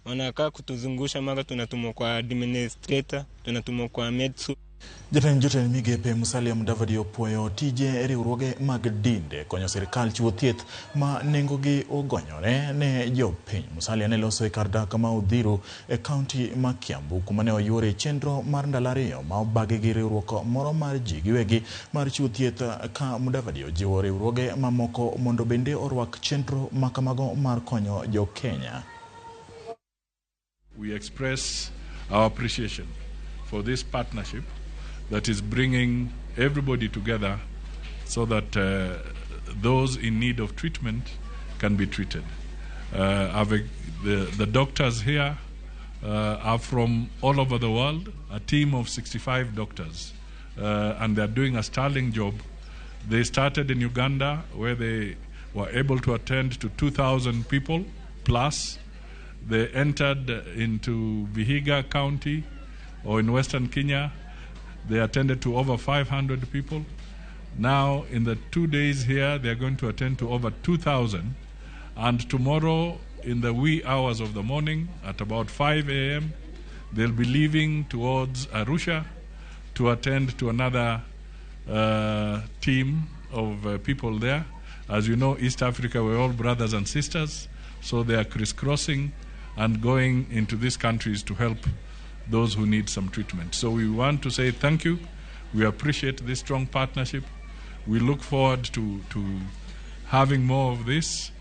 wanakaa kutuzungusha, mara tunatumwa kwa administrator, tunatumwa kwa medsu. Jatend migepe Musalia Mudavadi opuoyo tije riwruoge mag dinde konyo sirkal chiwo thieth ma nengogi ogonyore ne jopiny. Musalia ne loso kar dak ma Odhiru e kaunti ma Kiambu kuma ne oyuore chenro mar ndalo ariyo ma obagi gi riwruok moro mar ji giwegi mar chiwo thieth, ka Mudavadi ojiwo riwruoge mamoko mondo bende orwak chenro ma kamago mar konyo jo Kenya. We express our appreciation for this partnership that is bringing everybody together so that those in need of treatment can be treated. The doctors here are from all over the world, a team of 65 doctors, and they're doing a sterling job. They started in Uganda, where they were able to attend to 2,000 people plus. They entered into Vihiga County, or in Western Kenya. They attended to over 500 people. Now, in the 2 days here, they're going to attend to over 2,000. And tomorrow, in the wee hours of the morning, at about 5 a.m., they'll be leaving towards Arusha to attend to another team of people there. As you know, East Africa, we're all brothers and sisters, so they are crisscrossing and going into these countries to help those who need some treatment. So we want to say thank you. We appreciate this strong partnership. We look forward to having more of this.